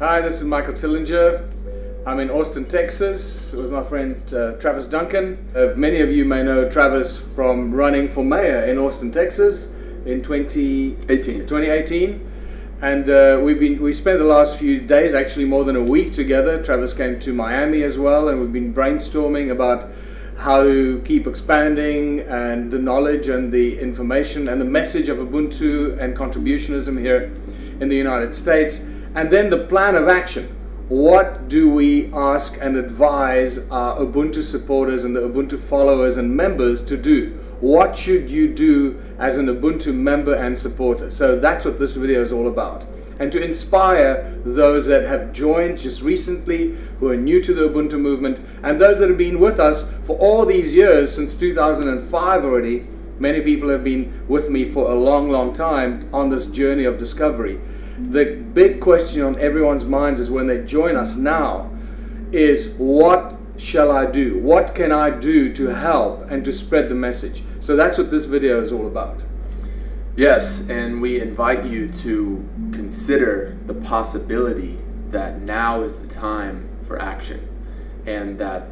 Hi, this is Michael Tellinger. I'm in Austin, Texas with my friend Travis Duncan. Many of you may know Travis from running for mayor in Austin, Texas in 2018. And we spent the last few days, actually more than a week together. Travis came to Miami as well, and we've been brainstorming about how to keep expanding and the knowledge and the information and the message of Ubuntu and contributionism here in the United States. And then the plan of action. What do we ask and advise our Ubuntu supporters and the Ubuntu followers and members to do? What should you do as an Ubuntu member and supporter? So that's what this video is all about. And to inspire those that have joined just recently, who are new to the Ubuntu movement, and those that have been with us for all these years, since 2005 already. Many people have been with me for a long, long time on this journey of discovery. The big question on everyone's minds is when they join us now is, what shall I do? What can I do to help and to spread the message? So that's what this video is all about. Yes, and we invite you to consider the possibility that now is the time for action, and that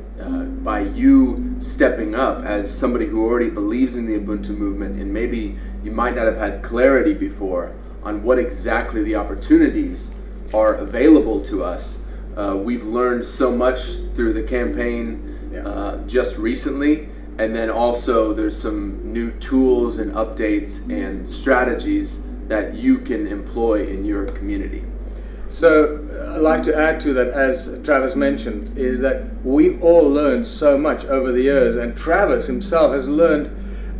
by you stepping up as somebody who already believes in the Ubuntu movement, and maybe you might not have had clarity before on what exactly the opportunities are available to us. We've learned so much through the campaign just recently, and then also there's some new tools and updates and strategies that you can employ in your community. So I'd like to add to that, as Travis mentioned, is that we've all learned so much over the years, and Travis himself has learned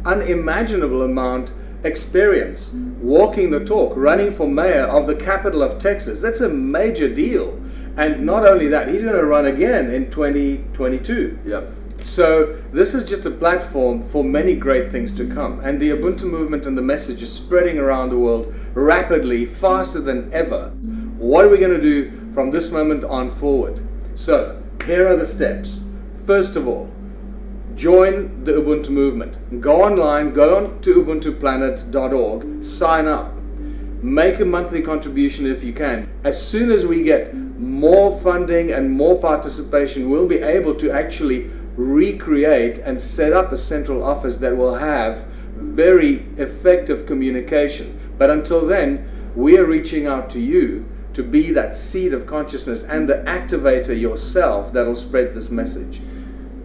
unimaginable amount experience walking the talk, running for mayor of the capital of Texas. That's a major deal. And not only that, he's going to run again in 2022. Yep. So this is just a platform for many great things to come. And the Ubuntu movement and the message is spreading around the world rapidly, faster than ever. What are we going to do from this moment on forward? So here are the steps. First of all, join the Ubuntu movement. Go online, go on to ubuntuplanet.org, sign up. Make a monthly contribution if you can. As soon as we get more funding and more participation, we'll be able to actually recreate and set up a central office that will have very effective communication. But until then, we are reaching out to you to be that seed of consciousness and the activator yourself that'll spread this message.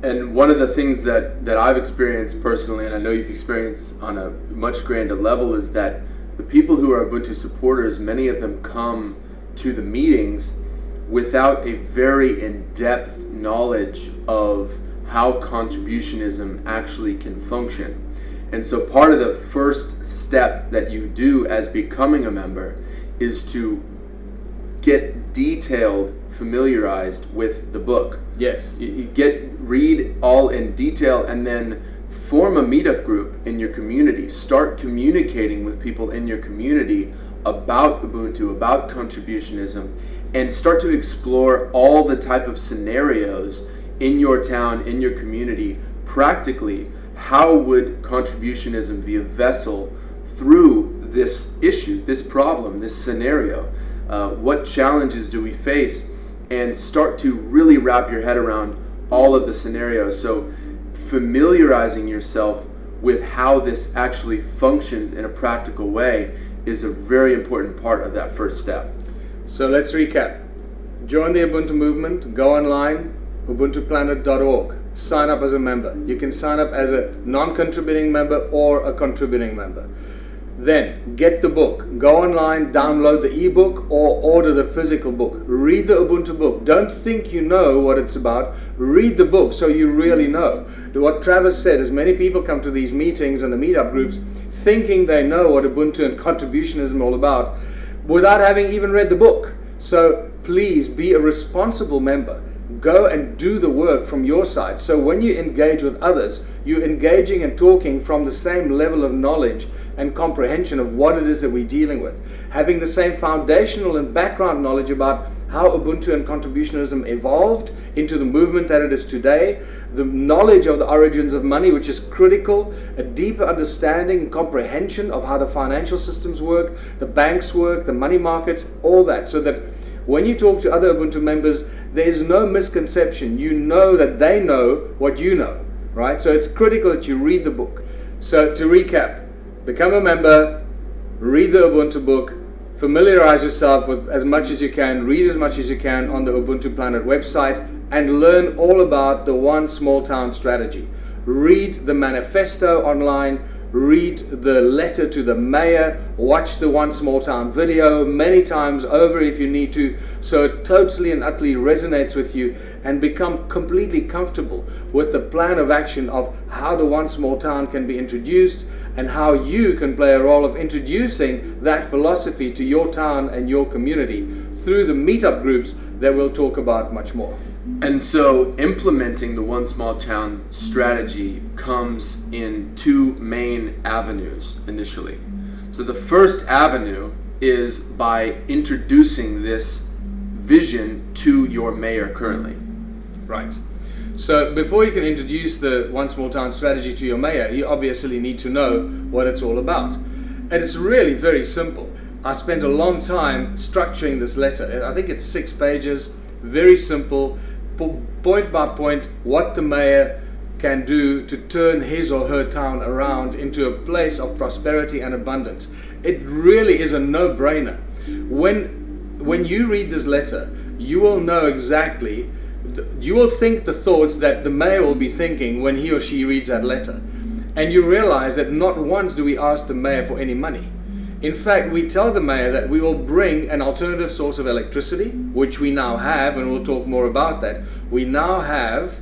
And one of the things that I've experienced personally, and I know you've experienced on a much grander level, is that the people who are Ubuntu supporters, many of them come to the meetings without a very in-depth knowledge of how contributionism actually can function. And so part of the first step that you do as becoming a member is to get detailed familiarized with the book. Yes. You read all in detail, and then form a meetup group in your community. Start communicating with people in your community about Ubuntu, about contributionism, and start to explore all the type of scenarios in your town, in your community. Practically, how would contributionism be a vessel through this issue, this problem, this scenario? What challenges do we face? And start to really wrap your head around all of the scenarios. So familiarizing yourself with how this actually functions in a practical way is a very important part of that first step. So let's recap. Join the Ubuntu movement, go online, ubuntuplanet.org. Sign up as a member. You can sign up as a non-contributing member or a contributing member. Then get the book. Go online, download the ebook or order the physical book. Read the Ubuntu book. Don't think you know what it's about. Read the book so you really know. What Travis said is many people come to these meetings and the meetup groups thinking they know what Ubuntu and contributionism are all about without having even read the book. So please be a responsible member. Go and do the work from your side. So when you engage with others, you're engaging and talking from the same level of knowledge and comprehension of what it is that we're dealing with. Having the same foundational and background knowledge about how Ubuntu and contributionism evolved into the movement that it is today, the knowledge of the origins of money, which is critical, a deeper understanding and comprehension of how the financial systems work, the banks work, the money markets, all that, so that when you talk to other Ubuntu members, there's no misconception. You know that they know what you know, right? So it's critical that you read the book. So to recap, become a member, read the Ubuntu book, familiarize yourself with as much as you can, read as much as you can on the Ubuntu Planet website, and learn all about the One Small Town strategy. Read the manifesto online, read the letter to the mayor, watch the One Small Town video many times over if you need to, so it totally and utterly resonates with you, and become completely comfortable with the plan of action of how the One Small Town can be introduced and how you can play a role of introducing that philosophy to your town and your community through the meetup groups that we'll talk about much more. And so implementing the One Small Town strategy comes in two main avenues initially. So the first avenue is by introducing this vision to your mayor currently. Right. So before you can introduce the One Small Town strategy to your mayor, you obviously need to know what it's all about. And it's really very simple. I spent a long time structuring this letter. I think it's 6 pages, very simple, point by point, what the mayor can do to turn his or her town around into a place of prosperity and abundance. It really is a no-brainer. When you read this letter, you will know exactly, you will think the thoughts that the mayor will be thinking when he or she reads that letter. And you realize that not once do we ask the mayor for any money. In fact, we tell the mayor that we will bring an alternative source of electricity, which we now have, and we'll talk more about that. We now have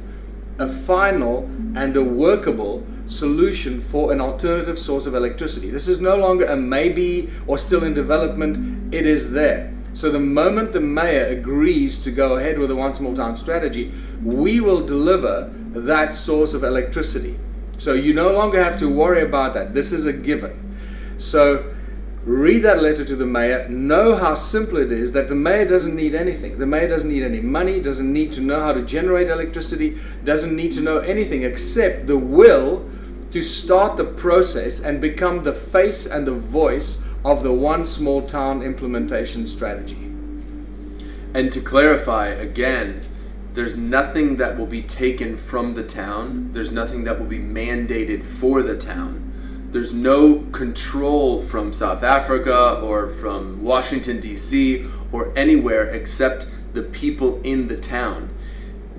a final and a workable solution for an alternative source of electricity. This is no longer a maybe or still in development, it is there. So the moment the mayor agrees to go ahead with the One Small Town strategy, we will deliver that source of electricity. So you no longer have to worry about that. This is a given. So read that letter to the mayor, know how simple it is, that the mayor doesn't need anything. The mayor doesn't need any money, doesn't need to know how to generate electricity, doesn't need to know anything except the will to start the process and become the face and the voice of the One Small Town implementation strategy. And to clarify again, there's nothing that will be taken from the town. There's nothing that will be mandated for the town. There's no control from South Africa or from Washington, D.C. or anywhere except the people in the town.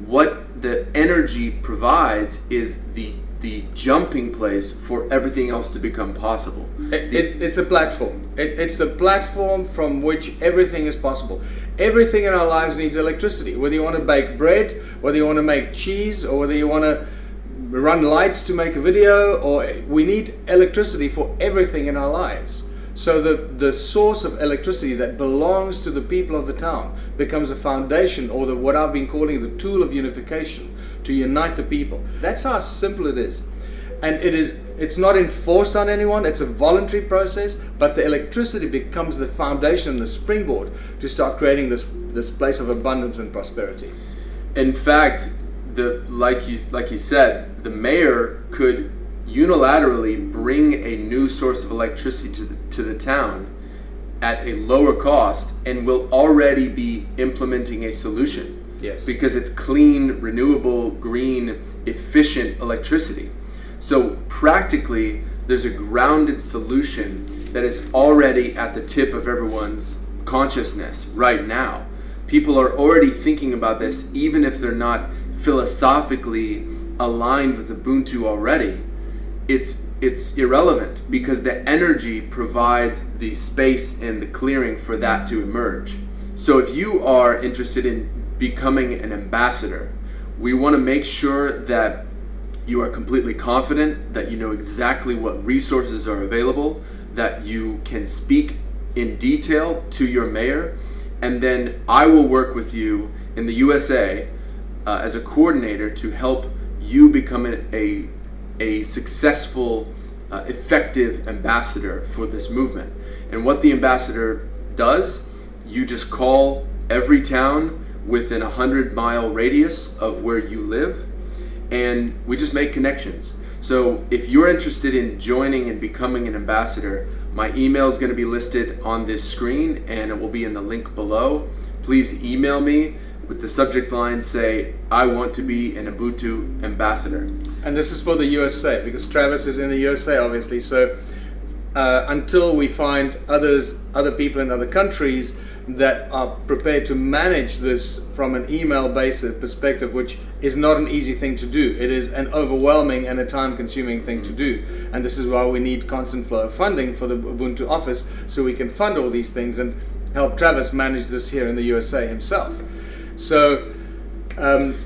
What the energy provides is the jumping place for everything else to become possible. It's a platform. It's the platform from which everything is possible. Everything in our lives needs electricity. Whether you want to bake bread, whether you want to make cheese, or whether you want to run lights to make a video, or we need electricity for everything in our lives. So the source of electricity that belongs to the people of the town becomes a foundation, or what I've been calling the tool of unification, to unite the people. That's how simple it is. And it's not enforced on anyone, it's a voluntary process, but the electricity becomes the foundation and the springboard to start creating this place of abundance and prosperity. In fact, like you said, the mayor could unilaterally bring a new source of electricity to the town at a lower cost and will already be implementing a solution. Yes. Because it's clean, renewable, green, efficient electricity. So practically, there's a grounded solution that is already at the tip of everyone's consciousness right now. People are already thinking about this, even if they're not philosophically aligned with Ubuntu already. It's irrelevant because the energy provides the space and the clearing for that to emerge. So if you are interested in becoming an ambassador, we want to make sure that you are completely confident, that you know exactly what resources are available, that you can speak in detail to your mayor, and then I will work with you in the USA as a coordinator to help you become a successful, effective ambassador for this movement. And what the ambassador does, you just call every town within a 100-mile radius of where you live, and we just make connections. So if you're interested in joining and becoming an ambassador, my email is going to be listed on this screen and it will be in the link below. Please email me with the subject line, say, I want to be an Ubuntu ambassador. And this is for the USA, because Travis is in the USA, obviously. So until we find other people in other countries that are prepared to manage this from an email-based perspective, which is not an easy thing to do. It is an overwhelming and a time-consuming thing to do. And this is why we need constant flow of funding for the Ubuntu office, so we can fund all these things and help Travis manage this here in the USA himself. So, and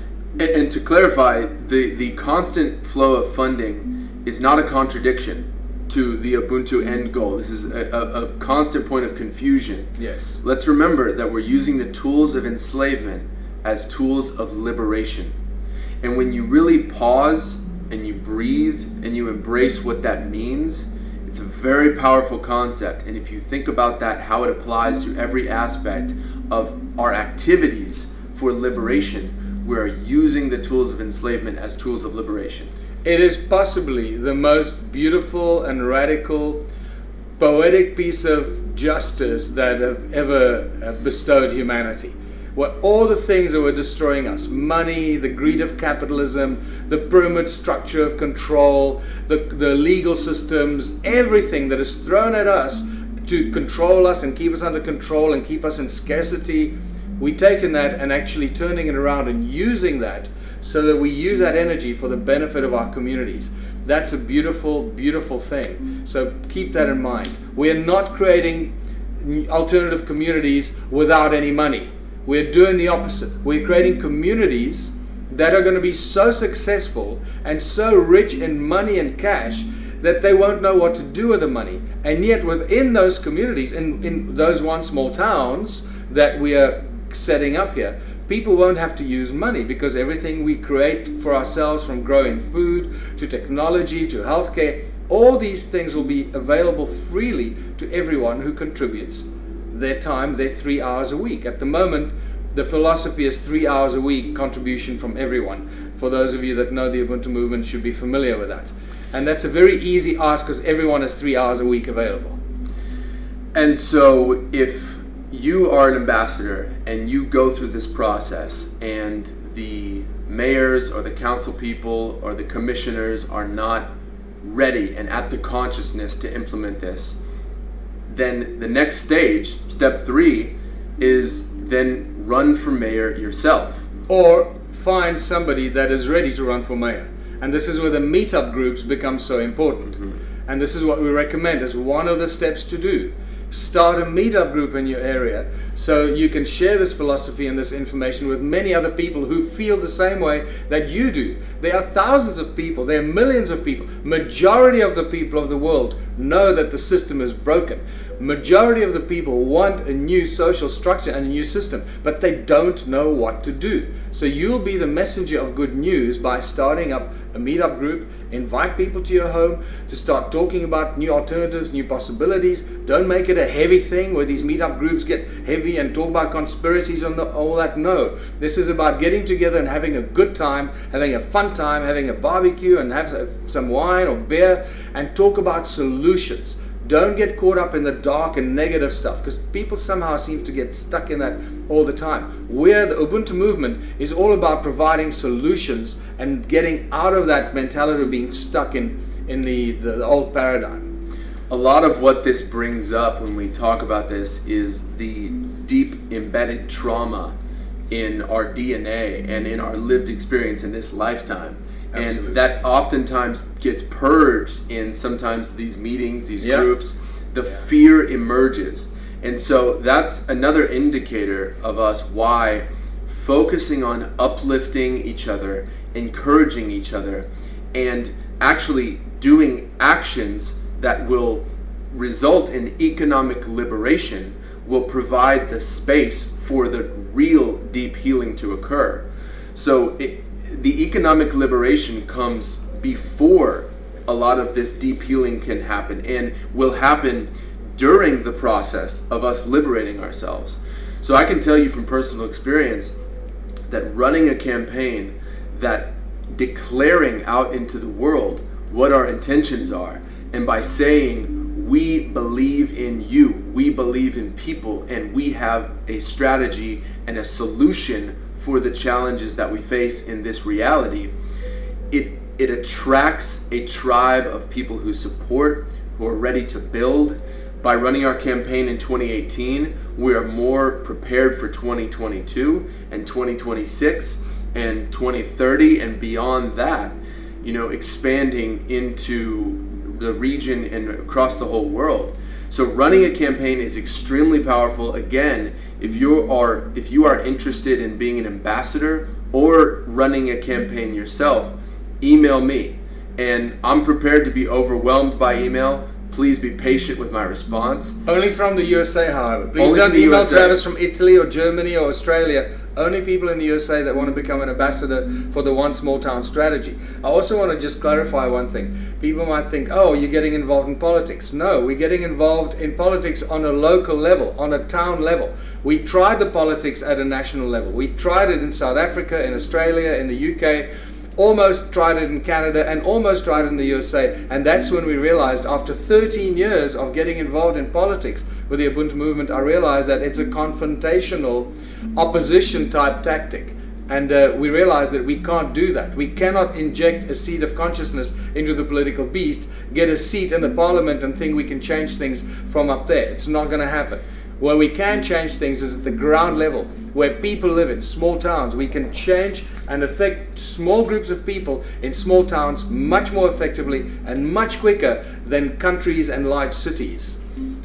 to clarify, the constant flow of funding is not a contradiction to the Ubuntu end goal. This is a constant point of confusion. Yes. Let's remember that we're using the tools of enslavement as tools of liberation. And when you really pause and you breathe and you embrace what that means, it's a very powerful concept. And if you think about that, how it applies to every aspect of our activities for liberation, we're using the tools of enslavement as tools of liberation. It is possibly the most beautiful and radical, poetic piece of justice that have ever bestowed humanity. What all the things that were destroying us, money, the greed of capitalism, the pyramid structure of control, the legal systems, everything that is thrown at us to control us and keep us under control and keep us in scarcity, we've taken that and actually turning it around and using that so that we use that energy for the benefit of our communities. That's a beautiful, beautiful thing. So keep that in mind. We are not creating alternative communities without any money. We're doing the opposite. We're creating communities that are going to be so successful and so rich in money and cash that they won't know what to do with the money. And yet within those communities, in those one small towns that we are setting up here, people won't have to use money, because everything we create for ourselves, from growing food to technology to healthcare, all these things will be available freely to everyone who contributes their time, their 3 hours a week. At the moment, the philosophy is 3 hours a week contribution from everyone. For those of you that know the Ubuntu movement, should be familiar with that. And that's a very easy ask, because everyone has 3 hours a week available. And so if you are an ambassador and you go through this process and the mayors or the council people or the commissioners are not ready and at the consciousness to implement this, then the next stage, step 3, is then run for mayor yourself. Or find somebody that is ready to run for mayor. And this is where the meetup groups become so important. Mm-hmm. And this is what we recommend as one of the steps to do. Start a meetup group in your area so you can share this philosophy and this information with many other people who feel the same way that you do. There are thousands of people, there are millions of people. Majority of the people of the world know that the system is broken. Majority of the people want a new social structure and a new system, but they don't know what to do. So you'll be the messenger of good news by starting up a meetup group. Invite people to your home to start talking about new alternatives, new possibilities. Don't make it a heavy thing where these meetup groups get heavy and talk about conspiracies and all that. No, this is about getting together and having a good time, having a fun time, having a barbecue and have some wine or beer and talk about solutions. Don't get caught up in the dark and negative stuff, because people somehow seem to get stuck in that all the time. Where the Ubuntu movement is all about providing solutions and getting out of that mentality of being stuck in the old paradigm. A lot of what this brings up when we talk about this is the deep embedded trauma in our DNA and in our lived experience in this lifetime. Absolutely. And that oftentimes gets purged in sometimes these meetings, these groups. The fear emerges. And so that's another indicator of us why focusing on uplifting each other, encouraging each other, and actually doing actions that will result in economic liberation will provide the space for the real deep healing to occur. So the economic liberation comes before a lot of this deep healing can happen, and will happen during the process of us liberating ourselves. So I can tell you from personal experience that running a campaign, that declaring out into the world what our intentions are. And by saying, we believe in you, we believe in people, and we have a strategy and a solution for the challenges that we face in this reality, it attracts a tribe of people who support, who are ready to build. By running our campaign in 2018, we are more prepared for 2022 and 2026 and 2030 and beyond that, expanding into the region and across the whole world. So running a campaign is extremely powerful. Again, if you are interested in being an ambassador or running a campaign yourself, email me. And I'm prepared to be overwhelmed by email. Please be patient with my response. Only from the USA, however. Please don't email Travis from Italy or Germany or Australia. Only people in the USA that want to become an ambassador for the One Small Town strategy. I also want to just clarify one thing. People might think, oh, you're getting involved in politics. No, we're getting involved in politics on a local level, on a town level. We tried the politics at a national level. We tried it in South Africa, in Australia, in the UK, almost tried it in Canada, and almost tried it in the USA. And that's when we realized, after 13 years of getting involved in politics with the Ubuntu movement, I realized that it's a confrontational opposition type tactic. And we realized that we can't do that. We cannot inject a seed of consciousness into the political beast, get a seat in the parliament and think we can change things from up there. It's not going to happen. Where we can change things is at the ground level, where people live in small towns. We can change and affect small groups of people in small towns much more effectively and much quicker than countries and large cities.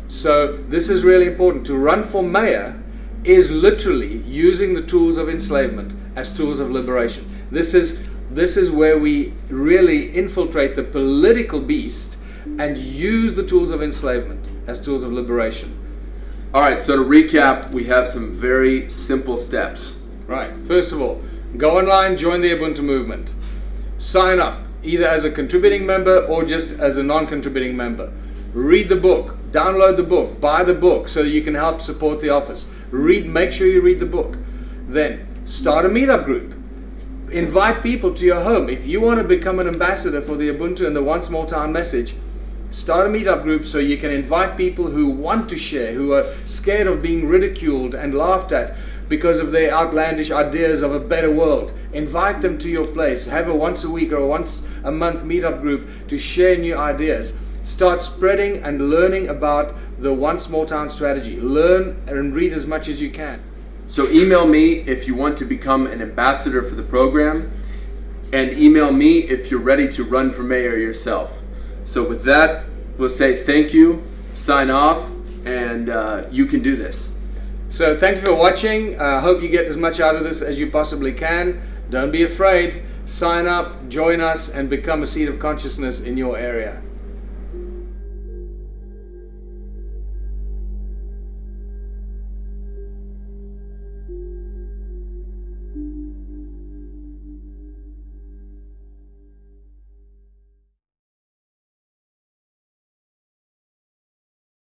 So this is really important. To run for mayor is literally using the tools of enslavement as tools of liberation. This is where we really infiltrate the political beast and use the tools of enslavement as tools of liberation. All right, so to recap, we have some very simple steps. Right. First of all, go online, join the Ubuntu movement. Sign up, either as a contributing member or just as a non-contributing member. Read the book, download the book, buy the book so that you can help support the office. Make sure you read the book. Then start a meetup group. Invite people to your home. If you want to become an ambassador for the Ubuntu and the One Small Town message, start a meetup group so you can invite people who want to share, who are scared of being ridiculed and laughed at because of their outlandish ideas of a better world. Invite them to your place. Have a once a week or a once a month meetup group to share new ideas. Start spreading and learning about the One Small Town strategy. Learn and read as much as you can. So email me if you want to become an ambassador for the program, and email me if you're ready to run for mayor yourself. So with that, we'll say thank you, sign off, and you can do this. So thank you for watching. I hope you get as much out of this as you possibly can. Don't be afraid. Sign up, join us, and become a seed of consciousness in your area.